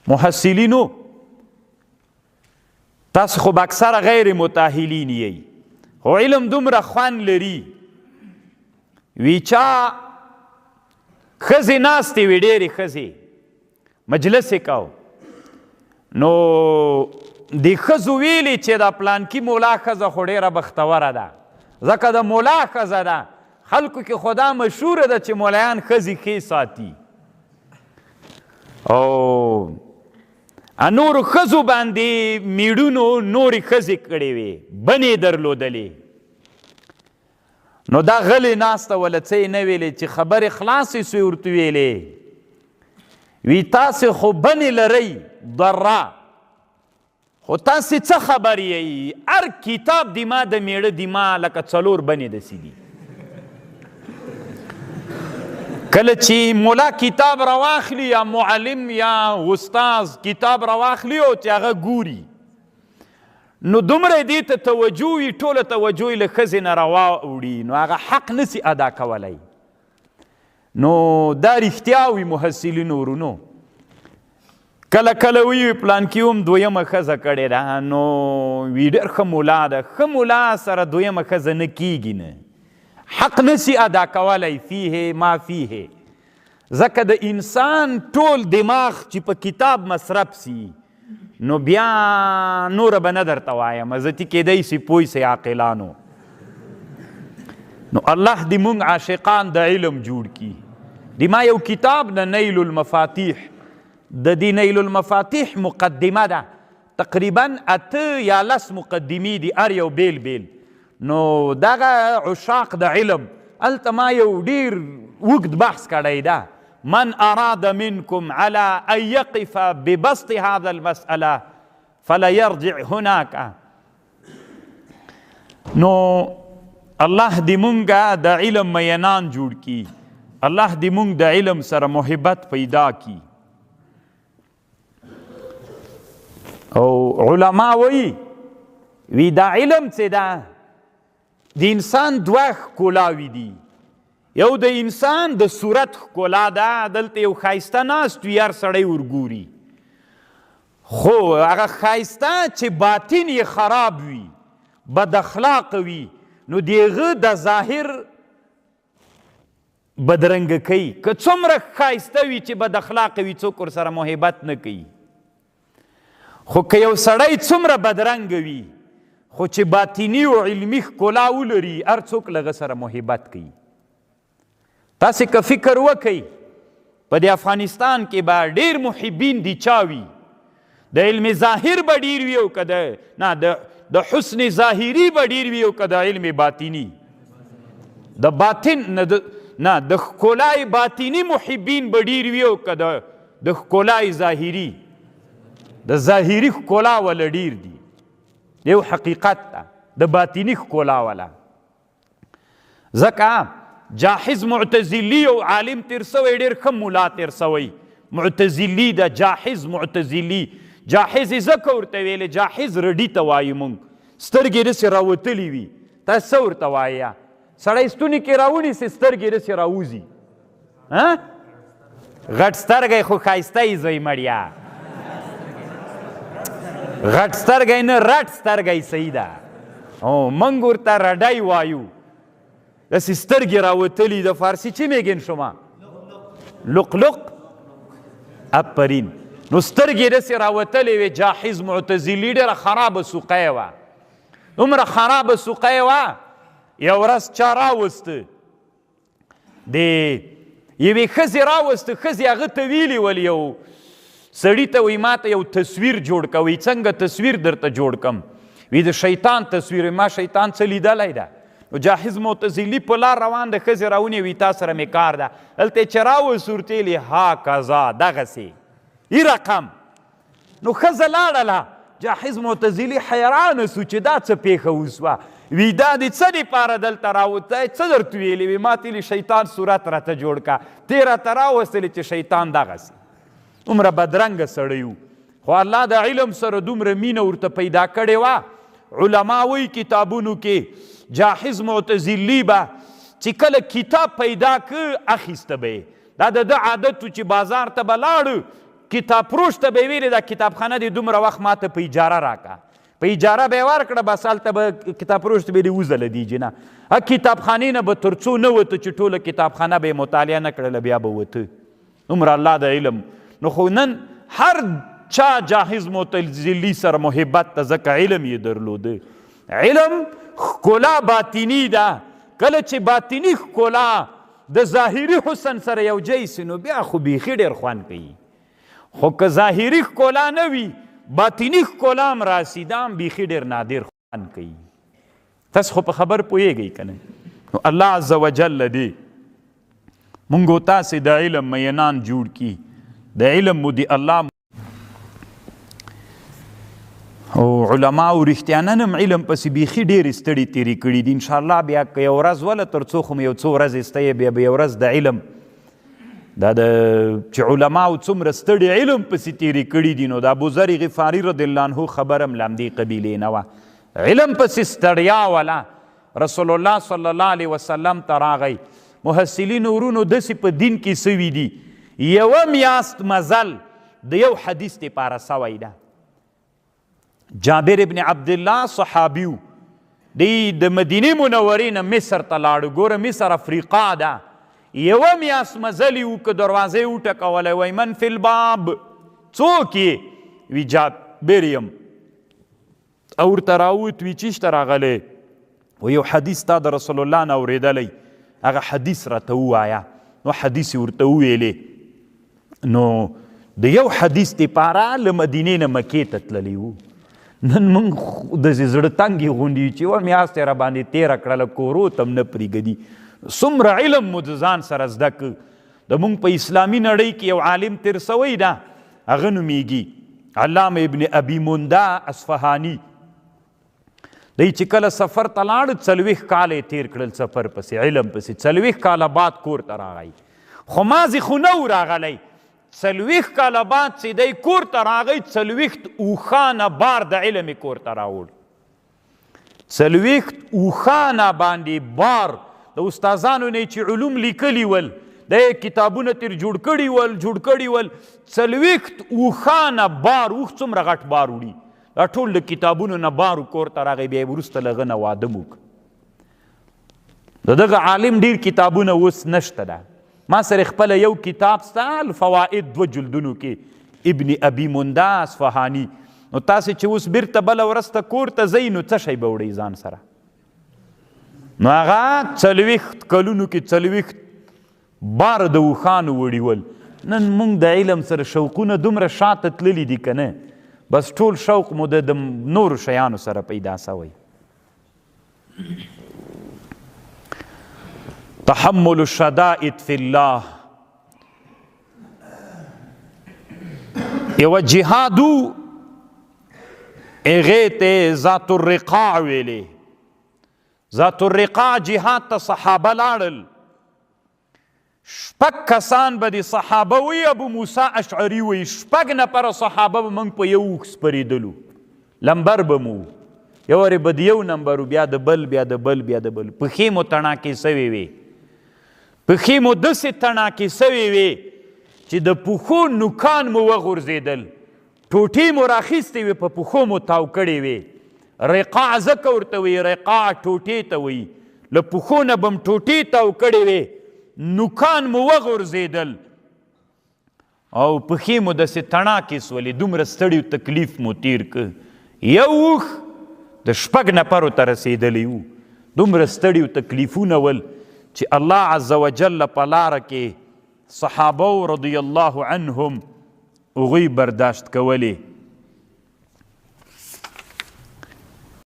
محصلینو تاسو خو اکثره غیر متأهلین یی خو علم دومره خوند لري وی چا ښځې ناستې وي ډېرې ښځې مجلس یې کو نو د ښځو ویلي چې دا پلانکي مولا ښځه خو ډېره بختوره ده ځکه د مولا ښځه ده خلکو کې خو دا مشهوره ده چې مولایان ښځې ښې ساتي او نورو ښځو باندې میړونو نورې ښځې کړې وې بنې درلودلې نو دا غلې ناسته وله څه یې نه ویلې چې خبرې خلاصې سوې ورته ویلې وی تاسې خو بنې لرئ ضره خو تاسې څه خبر یې هر کتاب د ما د میړه د ما لکه 4 بنې داسې دي کله چې مولا کتاب راواخلي یا معلم یا استاذ کتاب راواخلي او چې هغه ګوري نو دومره دې ته توجه وي ټوله توجه یې له ښځې نه راواوړي نو هغه حق نسي ادا کولی نو دا رښتیا وي محصلینو ورونو کله کله وی پلانکي هم دویمه ښځه کړې ده نو وي ډېر ښه مولا ده ښه مولا سره دویمه ښځه نه کیږي نه حق نسی ادا کولی فیه ما فیه ځکه د انسان ټول دماغ چې په کتاب مصرف سی نو بیا نوره به نه درته وایم زه تی کیدی سي پوه سئ عاقلانو نو الله دې مونږ عاشقان د علم جوړ کي د ما یو کتاب د نیل المفاتیح د دې نیل المفاتیح مقدمه ده تقریبا 8 یا 10 مقدمې دي هر یو بیل بیل نو دغه عشاق د علم هلته ما یو ډېر اوږد بحث کړی ده من اراد منکم على ان یقف ببسط هذا المسأله فلیرجع هناك نو الله دې مونږه د علم مینان جوړ کي الله دې مونږ د علم سره محبت پیدا کی او علما وی دا علم څه ده د انسان دوه ښکلاوې دي یو د انسان د صورت ښکلا ده دلته یو ښایسته ناست وي هر سړی ورګوري خو هغه ښایسته چې باطن یې خراب وي بد اخلاقه وي نو د هغه د ظاهر بدرنګه کوي که څومره ښایسته وي چې بد اخلاقه وي څوک ورسره محبت نه کوي خو که یو سړی څومره بدرنګه وي خو چې باطني او علمي ښکلا ولري هر څوک له هغه سره محبت کوي تاسې که فکر وکئ په د افغانستان کې به ډېر محبین دي چا وي د علم ظاهر به ډېر وي او که د حسن ظاهري به ډېر وي او که د علم باطني د باطن نه د ښکلای باطني محبین به ډېر وي او که د ښکلای ظاهري د ظاهري ښکلا وله ډېر دي یو حقیقت ده د باطني ښکلا وله ځکه جاحظ معتزلي او عالم تیر سوی ډېر ښه ملا تیر سوی معتزلي ده جاحظ معتزلي جاحظ یې ځکه ورته ویلې جاحظ رډي ته وایو موږ سترګې داسې راوتلي وي تاسو څه ورته وایه سړی ستوني کې راونیسي سترګې داسې راوځي غټ سترګی خو ښایسته یې زوی مړیا غټ سترګی نه رټ سترګی صحیح ده موږ ورته رډی وایو داسې سترګې راوتلي د فارسي چی میگین شما لقلق آفرین نو سترګې داسې راوتلې وې جاحظ معتزلي ډېره خرابه سوقی وه دومره خرابه سوقی وه یو ورځ چا راوسته د یوې ښځې راوسته ښځې هغه ته ویلي ول یو سړي ته وایي ما ته یو تصویر جوړ که وایي څنګه تصویر درته جوړ کم وی د شیطان تصویر ما شیطان څه لیدلی ده نو جاحظ معتزلي په لار روان د ښځې راونی وي تا سره مې کار ده هلته یې چې راوست ورته ویلې ها کذا دغسې ای رقم نو ښځه لاړله جاحظ معتزلي حیرانه سو چې دا څه پیښه وسوه وی دا د څه دپاره دلته راوتی څه درته ویلې وي ما ته شیطان صورت راته جوړ که تی راته راوستلې چې شیطان دغسې دومره بدرنګه سړی و خو الله د علم سره دومره مینه ورته پیدا کړې وه علما وایي کتابونو کې جاحظ معتزلي به چې کله کتاب پیدا که اخیسته به یې دا د ده عادت و چې بازار ته به لاړو کتاب فروش ته به یې ویلې دا کتابخانه دې دومره وخت ماته په اجاره راکړه، په اجاره به یې ورکړه، بس هلته به کتاب فروش ته به یې وځله دیجې نه کتابخانې نه به تر څو نه وته چې ټوله کتابخانه به یې مطالعه نه کړله بیا به وته. عمره الله د علم. نو خو نن هر چا جاهز معتزلي سره محبت ته ځکه علم یې درلوده. علم ښکلا باطني ده، کله چې باطني ښکلا د ظاهري حسن سره یو ځای سي نو بیا خو بیخي ډېر خوند کوي. خو که ظاهري ښکلا نه وي باطني ښکلا هم راسي دا هم بیخي ډېر نادر خوند کوي. تاسو خو په خبر پوهېږئ که نه؟ نو الله عز وجل دې مونږ و تاسې د علم مینان جوړ کي، د علم مو دې الله او علماو رښتیا نن هم علم پسې بیخي ډېرې ستړي تېرې کړي دي. انشاءالله بیا که یو ورځ وله تر څو خو مې یو څو ورځې سته بیا به یو ورځ د علم دا د چې علماو څومره ستړي علم پسې تېرې کړي دي نو د ابوذر غفاري رضی الله عنه خبر هم له همدې قبیلې نه وه. علم پسې ستړیا وله رسول الله صلی الله علیه وسلم ته راغی. محصلینو ورونو داسې په دین کې سوي دي یوه میاشت مزل د یو حدیث دپاره سوی ده. جابر ابن عبدالله صحابیو دی د مدینې منورې نه مصر ته لاړو. ګوره مصر افریقا ده. یوه میاشت مزل یې وکړه، دروازه یې وټکولی، وایي من فی الباب، څوک یې؟ وی جابر یم. او ورته راووت، وی چېشته راغلی؟ و یو حدیث تا د رسول الله نه اورېدلی، هغه حدیث راته ووایه. نو حدیث یې ورته وویلې. نو د یو حدیث دپاره له مدینې نه مکې ته تللی وو. نن موږ داسې زړه تنګې غوندې یو چې یوه میاشت یې راباندې تېره کړله کورو ته هم نه پرېږدي. څومره علم مو د ځان سره زده که. د موږ په اسلامي نړۍ کې یو عالم تېر سوی ده، هغه نومیږي علامه ابن ابي منده اصفهاني. دی چې کله سفر ته لاړ 40 کاله یې تېر کړل سفر پسې علم پسې. 40 کاله بعد کور ته راغی، خو مازې خو نه و راغلی. 40 کاله بعد چې دی کور ته راغی 40 اوښانه بار د علم یې کور ته راوړ. 40 اوښانه باندې بار د استادانو نه چې علوم لیکلي ول د کتابونه تر جوړ کړي ول 40 اوښانه بار. اوښ څومره غټ بار وړي؟ دا ټول د کتابونو نه بارو کور ته راغی. بیا یې وروسته له هغه نه واده موږ د دغه عالم ډېر کتابونه اوس نشته ده. ما سره خپله یو کتاب سته الفوائد 2 جلدونو کې ابن ابي منده اصفهاني. نو تاسې چې اوس بیرته بله ورځ ته کور ته ځئ نو څه شی به وړئ ځان سره؟ نو هغه 40 کلونو کې 40 بار د اوښانو وړي ول. نن موږ د علم سره شوقونه دومره شاته تللي دي که نه، بس ټول شوق مو د نورو شیانو سره پیدا سوی. تحمل الشدائد فی الله. یو جهادو هغې ته ذات الرقاع ویلې. ذات الرقاع جهاد ته صحابه لاړل. 6 کسان به د صحابه وي. ابو موسی اشعري وایي 6 نفره صحابه به موږ په یو اوښ سپرېدلو، لمبر به مو یو وارې به د یو نمبر بیا د بل بیا د بل بیا د بل. پښې مو تڼاکې سوې وې، پښې مو داسې تڼاکې سوې وې چې د پښو نوکان مو وغورځېدل، ټوټې مو راخیستې وې، په پښو مو تاو کړې وې. رقاع ځکه ورته وایي، رقاع ټوټې ته وایي. له پښو نه به م ټوټې تاو کړې وې، نوکان مو وغورځېدل او پښې مو داسې تڼاکې سولې. دومره ستړي تکلیف مو تیر که. یو اوښ د 6 نفرو ته رسېدلی وو. دومره ستړي تکلیفونه ول چې الله عز وجل په لاره کې صحابه رضی الله عنهم هغوی برداشت کولې.